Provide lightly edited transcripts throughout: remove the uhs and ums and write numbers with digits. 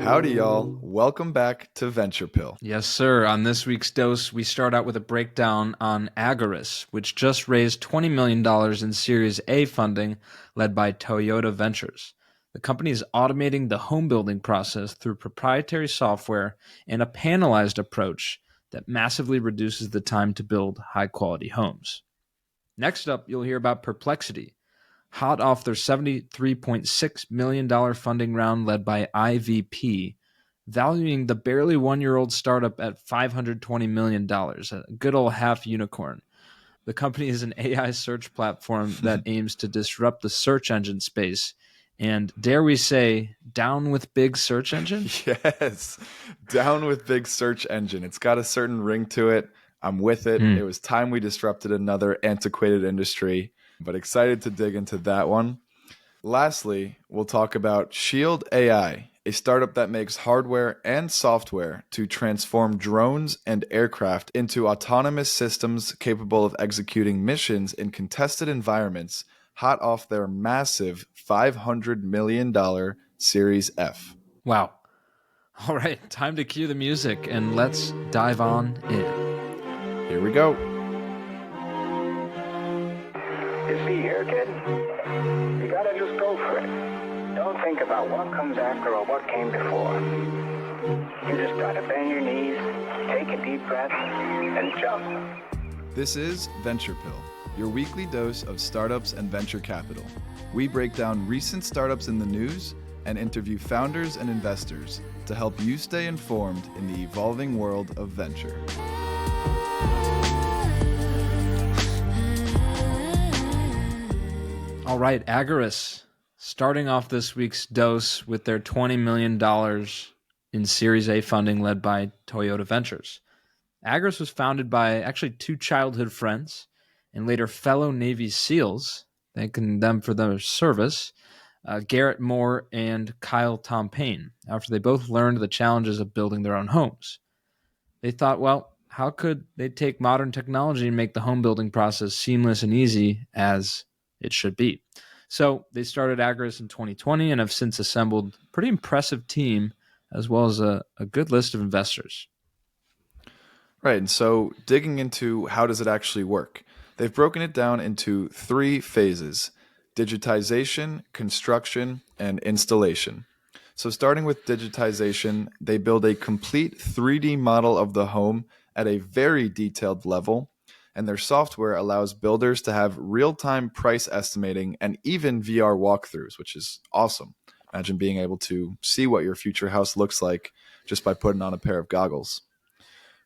Howdy, y'all. Welcome back to Venture Pill. Yes, sir. On this week's dose, we start out with a breakdown on Agorus, which just raised $20 million in Series A funding led by Toyota Ventures. The company is automating the home building process through proprietary software and a panelized approach that massively reduces the time to build high-quality homes. Next up, you'll hear about Perplexity, hot off their $73.6 million funding round led by IVP, valuing the barely one-year-old startup at $520 million, a good old half unicorn. The company is an AI search platform that aims to disrupt the search engine space. And dare we say, down with big search engine? Yes, down with big search engine. It's got a certain ring to it. I'm with it. It was time we disrupted another antiquated industry, but excited to dig into that one. Lastly, we'll talk about Shield AI, a startup that makes hardware and software to transform drones and aircraft into autonomous systems capable of executing missions in contested environments, hot off their massive $500 million Series F. Wow. All right, time to cue the music and let's dive on in. Here we go. You see here, kid, you gotta just go for it. Don't think about what comes after or what came before. You just gotta bend your knees, take a deep breath, and jump. This is Venture Pill, your weekly dose of startups and venture capital. We break down recent startups in the news and interview founders and investors to help you stay informed in the evolving world of venture. All right, Agorus, starting off this week's dose with their $20 million in Series A funding led by Toyota Ventures. Agorus was founded by actually two childhood friends and later fellow Navy SEALs, thanking them for their service, Garrett Moore and Kyle Tom Payne, after they both learned the challenges of building their own homes. They thought, well, how could they take modern technology and make the home building process seamless and easy as it should be? So they started Agorus in 2020 and have since assembled a pretty impressive team as well as a good list of investors. Right, and so digging into how does it actually work, they've broken it down into three phases: digitization, construction, and installation. So starting with digitization, they build a complete 3D model of the home at a very detailed level, and their software allows builders to have real-time price estimating and even VR walkthroughs, which is awesome. Imagine being able to see what your future house looks like just by putting on a pair of goggles.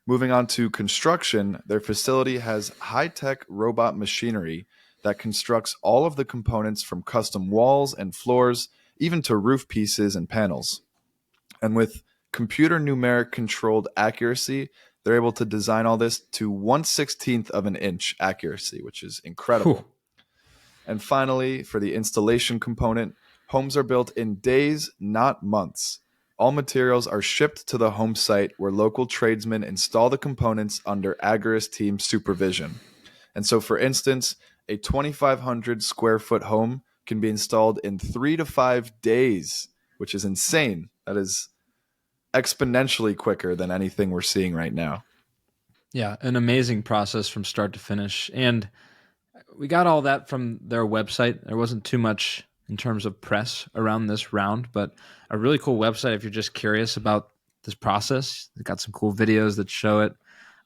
Moving on to construction, their facility has high-tech robot machinery that constructs all of the components from custom walls and floors, even to roof pieces and panels. And with computer numeric controlled accuracy, they're able to design all this to 1/16 of an inch accuracy, which is incredible. Whew. And finally, for the installation component, homes are built in days, not months. All materials are shipped to the home site where local tradesmen install the components under Agorus team supervision. And so, for instance, a 2,500 square foot home can be installed in 3 to 5 days, which is insane. That is exponentially quicker than anything we're seeing right now. Yeah, an amazing process from start to finish. And we got all that from their website. There wasn't too much in terms of press around this round, but a really cool website if you're just curious about this process. They got some cool videos that show it.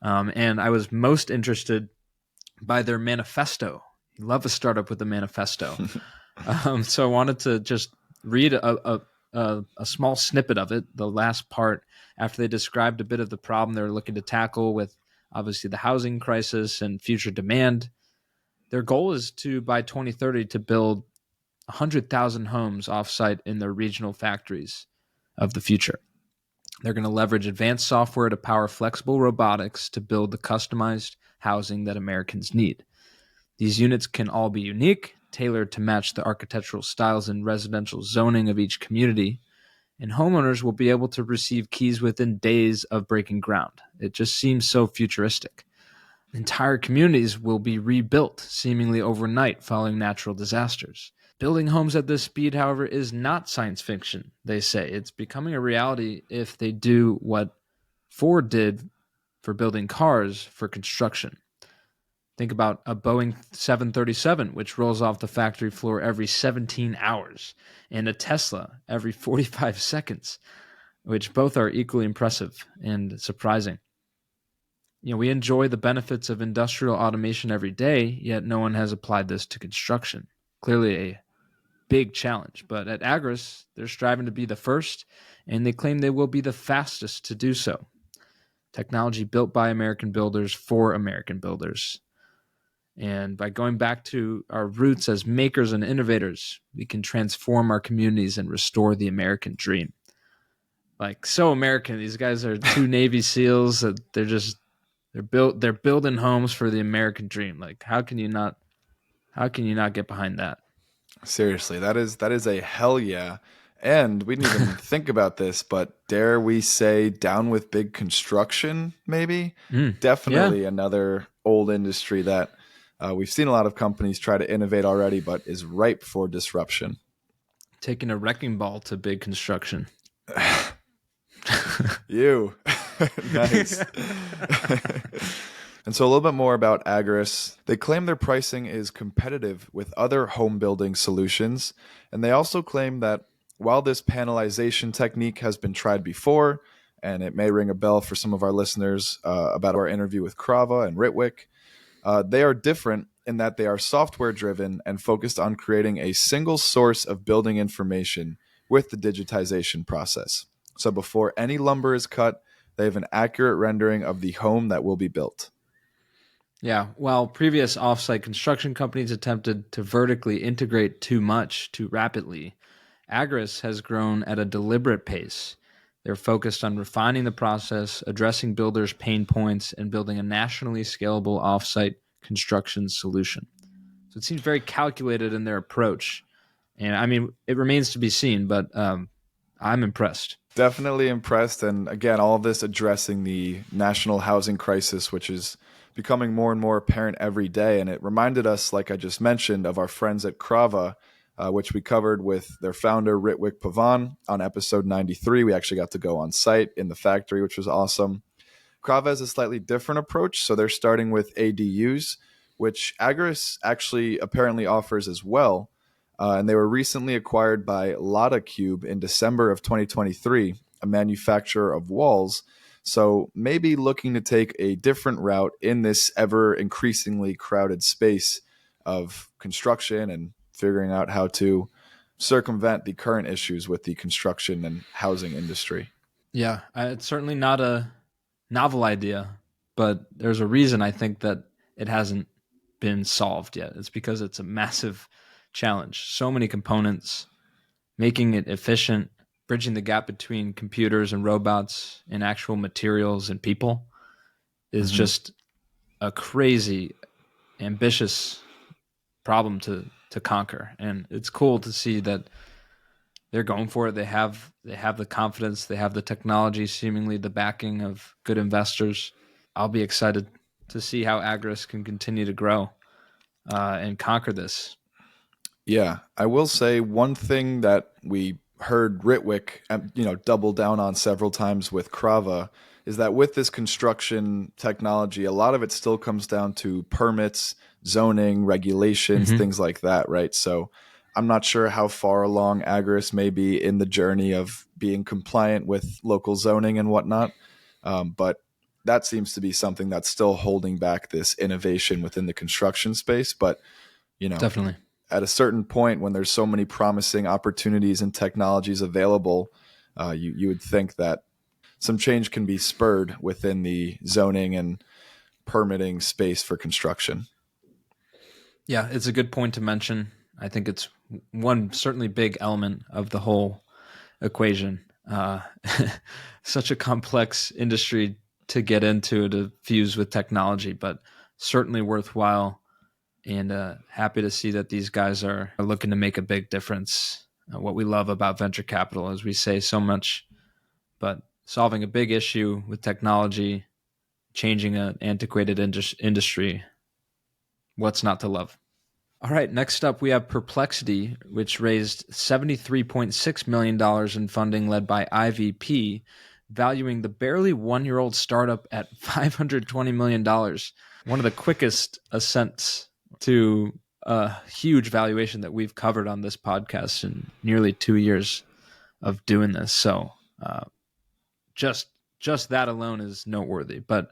And I was most interested by their manifesto. You love a startup with a manifesto. So I wanted to just read a small snippet of it, the last part, after they described a bit of the problem they're looking to tackle with obviously the housing crisis and future demand. Their goal is to, by 2030, to build 100,000 homes offsite in their regional factories of the future. They're going to leverage advanced software to power flexible robotics to build the customized housing that Americans need. These units can all be unique, tailored to match the architectural styles and residential zoning of each community, and homeowners will be able to receive keys within days of breaking ground. It just seems so futuristic. Entire communities will be rebuilt seemingly overnight following natural disasters. Building homes at this speed, however, is not science fiction, they say. It's becoming a reality if they do what Ford did for building cars for construction. Think about a Boeing 737, which rolls off the factory floor every 17 hours, and a Tesla every 45 seconds, which both are equally impressive and surprising. We enjoy the benefits of industrial automation every day, yet no one has applied this to construction. Clearly a big challenge, but at Agorus, they're striving to be the first, and they claim they will be the fastest to do so. Technology built by American builders for American builders. And by going back to our roots as makers and innovators, we can transform our communities and restore the American dream. Like, so American. These guys are two Navy SEALs that they're building homes for the American dream. Like, how can you not get behind that? Seriously, that is a hell yeah. And we didn't even think about this, but dare we say down with big construction, maybe? Definitely another old industry that we've seen a lot of companies try to innovate already, but is ripe for disruption. Taking a wrecking ball to big construction. You. Nice. And so a little bit more about Agorus. They claim their pricing is competitive with other home building solutions. And they also claim that while this panelization technique has been tried before, and it may ring a bell for some of our listeners about our interview with Krava and Ritwick, they are different in that they are software driven and focused on creating a single source of building information with the digitization process. So before any lumber is cut, they have an accurate rendering of the home that will be built. Yeah, while previous offsite construction companies attempted to vertically integrate too much too rapidly, Agorus has grown at a deliberate pace. They're focused on refining the process, addressing builders' pain points, and building a nationally scalable offsite construction solution. So it seems very calculated in their approach. And I mean, it remains to be seen, but I'm impressed. Definitely impressed. And again, all of this addressing the national housing crisis, which is becoming more and more apparent every day. And it reminded us, like I just mentioned, of our friends at Krava, which we covered with their founder, Ritwick Pavan, on episode 93. We actually got to go on site in the factory, which was awesome. Krava has a slightly different approach. So they're starting with ADUs, which Agorus actually apparently offers as well. And they were recently acquired by Lada Cube in December of 2023, a manufacturer of walls. So maybe looking to take a different route in this ever increasingly crowded space of construction and figuring out how to circumvent the current issues with the construction and housing industry. Yeah, it's certainly not a novel idea, but there's a reason I think that it hasn't been solved yet. It's because it's a massive challenge. So many components, making it efficient, bridging the gap between computers and robots and actual materials and people is just a crazy, ambitious problem to conquer. And it's cool to see that they're going for it. They have the confidence, they have the technology, seemingly the backing of good investors. I'll be excited to see how Agorus can continue to grow and conquer this. Yeah, I will say one thing that we heard Ritwick, double down on several times with Krava is that with this construction technology, a lot of it still comes down to permits, zoning, regulations, things like that, right? So I'm not sure how far along Agorus may be in the journey of being compliant with local zoning and whatnot, but that seems to be something that's still holding back this innovation within the construction space. But, Definitely. At a certain point when there's so many promising opportunities and technologies available, you would think that some change can be spurred within the zoning and permitting space for construction. Yeah, it's a good point to mention. I think it's one certainly big element of the whole equation. Such a complex industry to get into, to fuse with technology, but certainly worthwhile. And happy to see that these guys are looking to make a big difference. What we love about venture capital, as we say so much, but solving a big issue with technology, changing an antiquated industry, what's not to love? All right, next up we have Perplexity, which raised $73.6 million in funding led by IVP, valuing the barely one-year-old startup at $520 million. One of the quickest ascents to a huge valuation that we've covered on this podcast in nearly 2 years of doing this. So just that alone is noteworthy. But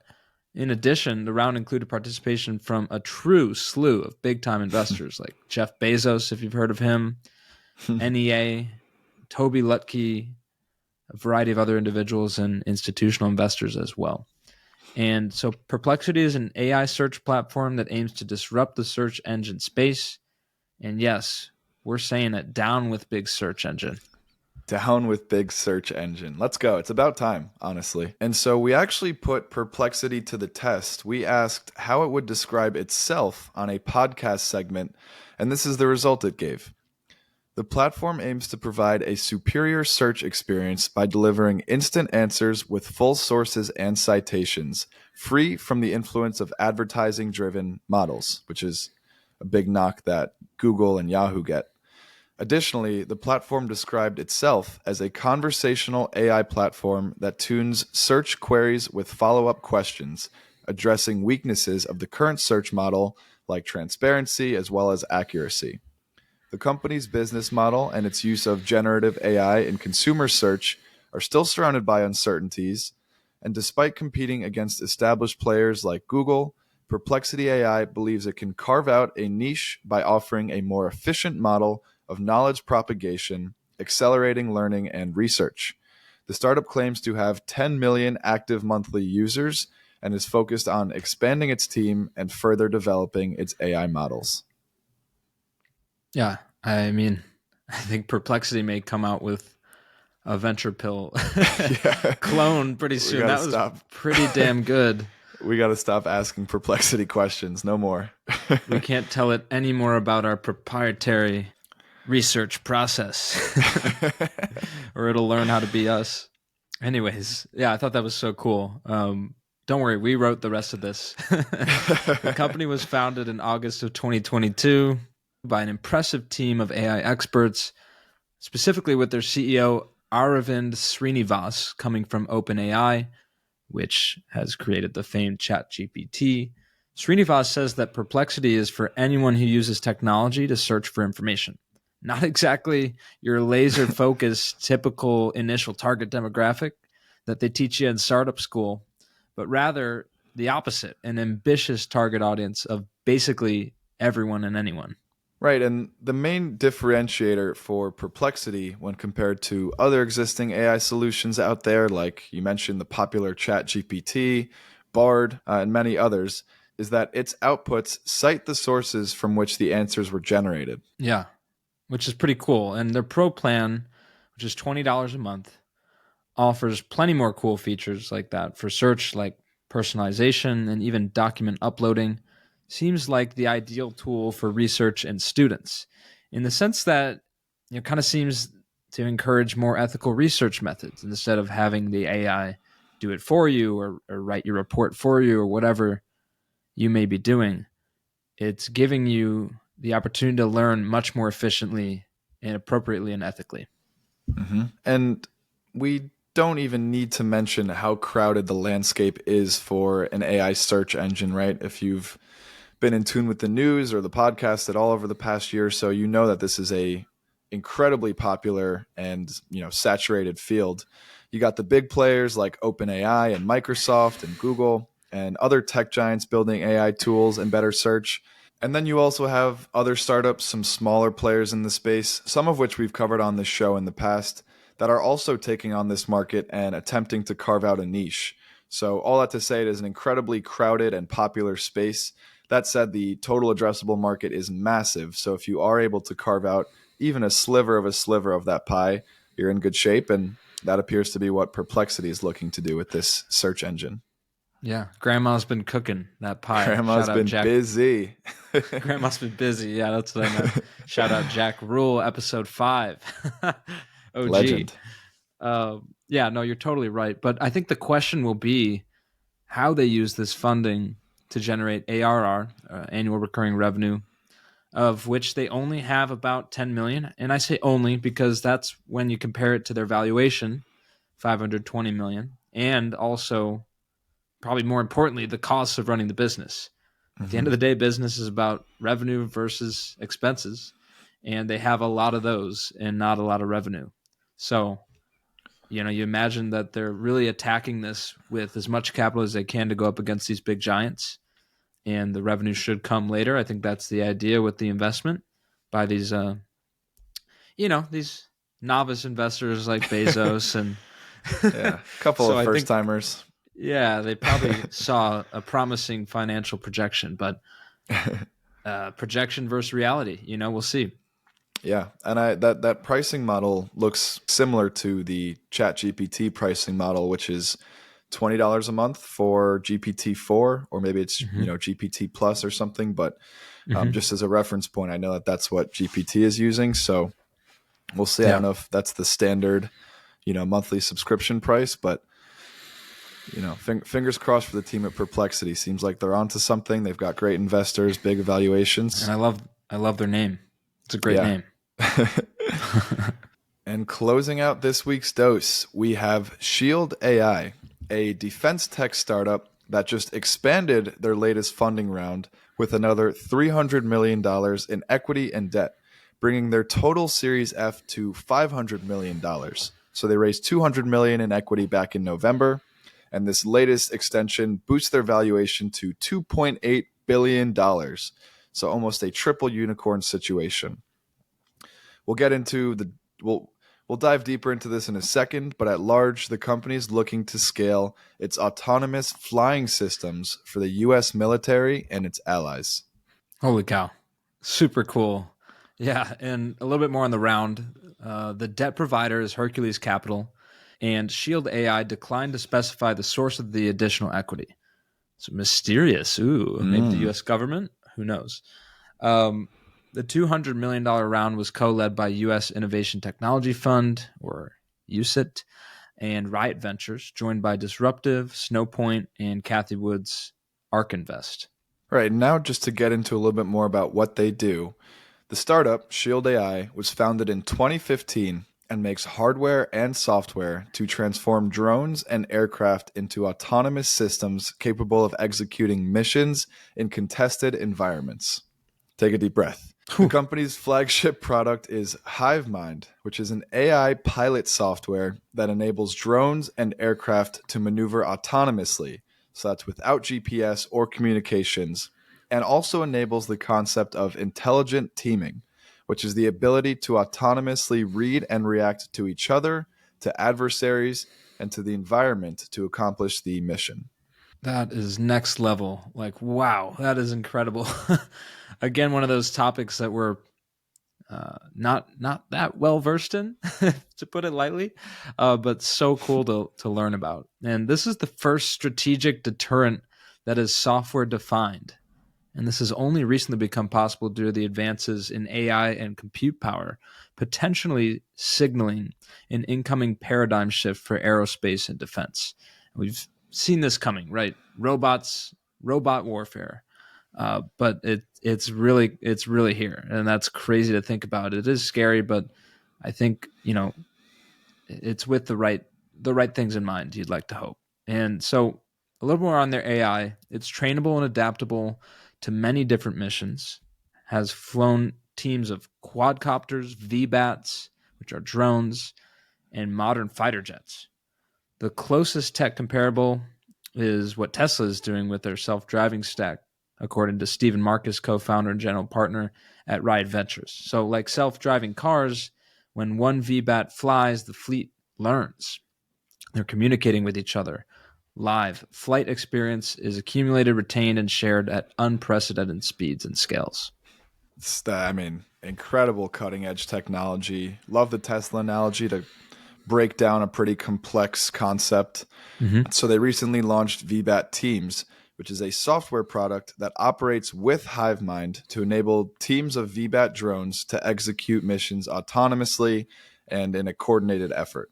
in addition, the round included participation from a true slew of big-time investors like Jeff Bezos, if you've heard of him, NEA, Toby Lutke, a variety of other individuals and institutional investors as well. And so Perplexity is an AI search platform that aims to disrupt the search engine space. And yes, we're saying it, down with big search engine. Down with big search engine. Let's go. It's about time, honestly. And so we actually put Perplexity to the test. We asked how it would describe itself on a podcast segment, and this is the result it gave. The platform aims to provide a superior search experience by delivering instant answers with full sources and citations, free from the influence of advertising-driven models, which is a big knock that Google and Yahoo get. Additionally, the platform described itself as a conversational AI platform that tunes search queries with follow-up questions, addressing weaknesses of the current search model like transparency as well as accuracy. The company's business model and its use of generative AI in consumer search are still surrounded by uncertainties, and despite competing against established players like Google, Perplexity AI believes it can carve out a niche by offering a more efficient model of knowledge propagation, accelerating learning, and research. The startup claims to have 10 million active monthly users and is focused on expanding its team and further developing its AI models. Yeah, I mean, I think Perplexity may come out with a venture pill clone pretty soon. That was pretty damn good. We got to stop asking Perplexity questions. No more. We can't tell it any more about our proprietary research process or it'll learn how to be us. Anyways, yeah, I thought that was so cool. Don't worry, we wrote the rest of this. The company was founded in August of 2022 by an impressive team of AI experts, specifically with their CEO Aravind Srinivas coming from OpenAI, which has created the famed ChatGPT. Srinivas says that Perplexity is for anyone who uses technology to search for information. Not exactly your laser-focused typical initial target demographic that they teach you in startup school, but rather the opposite, an ambitious target audience of basically everyone and anyone. Right, and the main differentiator for Perplexity when compared to other existing AI solutions out there, like you mentioned the popular ChatGPT, Bard, and many others, is that its outputs cite the sources from which the answers were generated. Yeah, which is pretty cool. And their Pro plan, which is $20 a month, offers plenty more cool features like that for search, like personalization and even document uploading. Seems like the ideal tool for research and students in the sense that it kind of seems to encourage more ethical research methods instead of having the AI do it for you or write your report for you or whatever you may be doing. It's giving you the opportunity to learn much more efficiently and appropriately and ethically. Mm-hmm. And we don't even need to mention how crowded the landscape is for an AI search engine, right? If you've been in tune with the news or the podcast at all over the past year or so, you know that this is a incredibly popular and saturated field. You got the big players like OpenAI and Microsoft and Google and other tech giants building AI tools and better search. And then you also have other startups, some smaller players in the space, some of which we've covered on this show in the past, that are also taking on this market and attempting to carve out a niche. So all that to say, it is an incredibly crowded and popular space. That said, the total addressable market is massive. So if you are able to carve out even a sliver of that pie, you're in good shape. And that appears to be what Perplexity is looking to do with this search engine. Yeah, Grandma's been cooking that pie. Grandma's been busy. Grandma's been busy. Yeah, that's what I meant. Shout out Jack Rule, episode 5. OG. Legend. Yeah, no, you're totally right. But I think the question will be how they use this funding to generate ARR, annual recurring revenue, of which they only have about 10 million. And I say only because that's when you compare it to their valuation, 520 million, and also, probably more importantly, the costs of running the business. At the end of the day, business is about revenue versus expenses, and they have a lot of those and not a lot of revenue. So, you imagine that they're really attacking this with as much capital as they can to go up against these big giants, and the revenue should come later. I think that's the idea with the investment by these, these novice investors like Bezos and Yeah, a couple so of I first think, timers. yeah, they probably saw a promising financial projection, but projection versus reality, we'll see. Yeah, and that pricing model looks similar to the ChatGPT pricing model, which is $20 a month for GPT-4, or maybe it's GPT Plus or something. But just as a reference point, I know that that's what GPT is using. So we'll see. I don't know if that's the standard, monthly subscription price, but fingers crossed for the team at Perplexity. Seems like they're onto something. They've got great investors, big evaluations, And I love their name. It's a great name. And closing out this week's dose, we have Shield AI, a defense tech startup that just expanded their latest funding round with another $300 million in equity and debt, bringing their total Series F to $500 million. So they raised $200 million in equity back in November, and this latest extension boosts their valuation to $2.8 billion. So almost a triple unicorn situation. We'll get into we'll dive deeper into this in a second, but at large, the company is looking to scale its autonomous flying systems for the U.S. military and its allies. Holy cow. Super cool. Yeah, and a little bit more on the round. The debt provider is Hercules Capital, and Shield AI declined to specify the source of the additional equity. It's mysterious. Ooh, maybe the U.S. government? Who knows? The $200 million round was co-led by U.S. Innovation Technology Fund, or USIT, and Riot Ventures, joined by Disruptive, Snowpoint, and Kathy Wood's ARK Invest. Right, now just to get into a little bit more about what they do. The startup, Shield AI, was founded in 2015 and makes hardware and software to transform drones and aircraft into autonomous systems capable of executing missions in contested environments. Take a deep breath. The company's flagship product is HiveMind, which is an AI pilot software that enables drones and aircraft to maneuver autonomously. So that's without GPS or communications, and also enables the concept of intelligent teaming, which is the ability to autonomously read and react to each other, to adversaries, and to the environment to accomplish the mission. That is next level. Like, wow, that is incredible. Again, one of those topics that we're not that well versed in, to put it lightly, but so cool to learn about. And this is the first strategic deterrent that is software defined. And this has only recently become possible due to the advances in AI and compute power, potentially signaling an incoming paradigm shift for aerospace and defense. We've seen this coming, right? Robot warfare. But it's really here, and that's crazy to think about. It is scary, but I think it's with the right things in mind. You'd like to hope. And so a little more on their AI. It's trainable and adaptable to many different missions. Has flown teams of quadcopters, VBATs, which are drones, and modern fighter jets. The closest tech comparable is what Tesla is doing with their self-driving stack, according to Stephen Marcus, co-founder and general partner at Riot Ventures. So like self-driving cars, when one VBAT flies, the fleet learns. They're communicating with each other. Live flight experience is accumulated, retained, and shared at unprecedented speeds and scales. Incredible cutting edge technology. Love the Tesla analogy to break down a pretty complex concept. So they recently launched VBAT Teams, which is a software product that operates with HiveMind to enable teams of VBAT drones to execute missions autonomously and in a coordinated effort.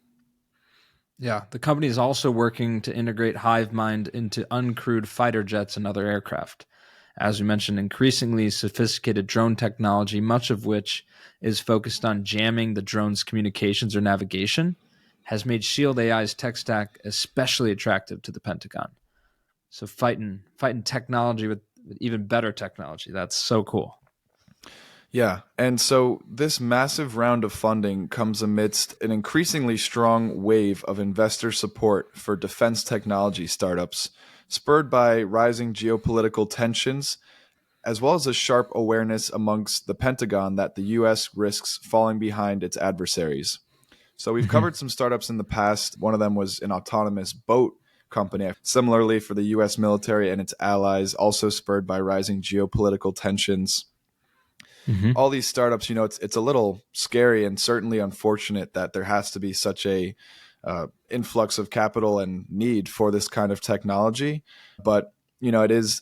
Yeah, the company is also working to integrate HiveMind into uncrewed fighter jets and other aircraft. as we mentioned, increasingly sophisticated drone technology, much of which is focused on jamming the drone's communications or navigation, has made Shield AI's tech stack especially attractive to the Pentagon. So fighting technology with even better technology. That's so cool. Yeah, and so this massive round of funding comes amidst an increasingly strong wave of investor support for defense technology startups, spurred by rising geopolitical tensions, as well as a sharp awareness amongst the Pentagon that the U.S. risks falling behind its adversaries. So we've covered some startups in the past. One of them was an autonomous boat company. Similarly, for the U.S. military and its allies, also spurred by rising geopolitical tensions. All these startups, it's a little scary and certainly unfortunate that there has to be such a influx of capital and need for this kind of technology. But, it is,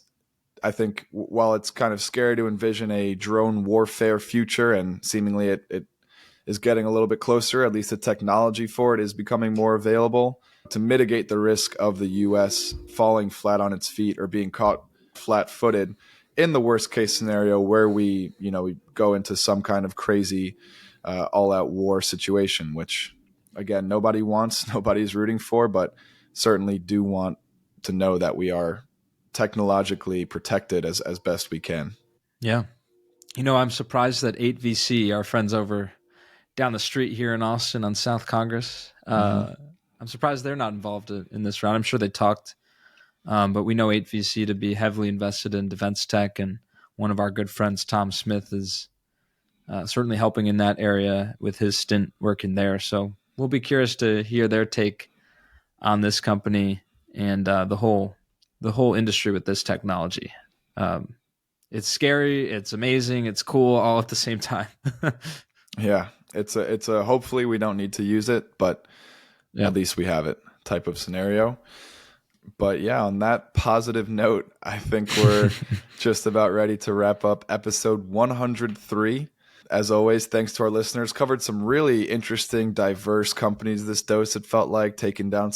I think, while it's kind of scary to envision a drone warfare future, and seemingly it is getting a little bit closer, at least the technology for it is becoming more available to mitigate the risk of the U.S. falling flat on its feet or being caught flat-footed in the worst case scenario where we go into some kind of crazy all-out war situation, which, again, nobody wants, nobody's rooting for, but certainly do want to know that we are technologically protected as best we can. Yeah. I'm surprised that 8VC, our friends over down the street here in Austin on South Congress, I'm surprised they're not involved in this round. I'm sure they talked, but we know 8VC to be heavily invested in defense tech, and one of our good friends, Tom Smith, is certainly helping in that area with his stint working there. So we'll be curious to hear their take on this company and the whole industry with this technology. It's scary, it's amazing, it's cool, all at the same time. Yeah, it's a hopefully we don't need to use it, but at least we have it type of scenario. But yeah, on that positive note, I think we're just about ready to wrap up episode 103. As always, thanks to our listeners. Covered some really interesting, diverse companies this dose, it felt like, taking down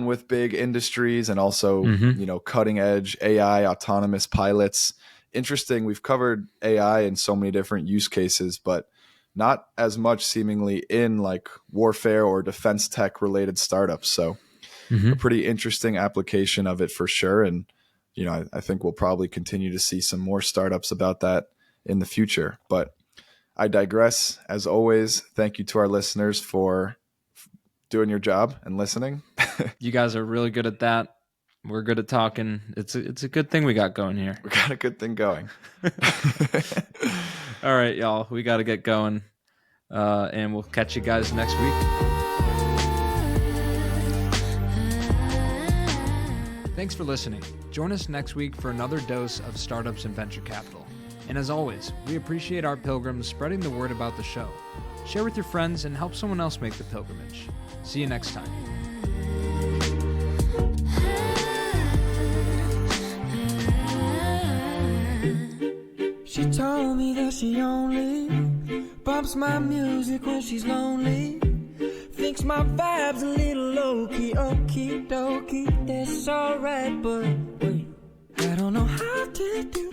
with big industries and also, cutting edge AI, autonomous pilots. Interesting. We've covered AI in so many different use cases, but not as much seemingly in like warfare or defense tech related startups. So a pretty interesting application of it for sure. And, I think we'll probably continue to see some more startups about that in the future. But I digress. As always, thank you to our listeners for doing your job and listening. You guys are really good at that. We're good at talking. It's a good thing we got going here. We got a good thing going. All right, y'all. We got to get going. And we'll catch you guys next week. Thanks for listening. Join us next week for another dose of startups and venture capital. And as always, we appreciate our pilgrims spreading the word about the show. Share with your friends and help someone else make the pilgrimage. See you next time. She told me that she only bumps my music when she's lonely. Thinks my vibe's a little low-key, okie dokie, that's alright, but wait, I don't know how to do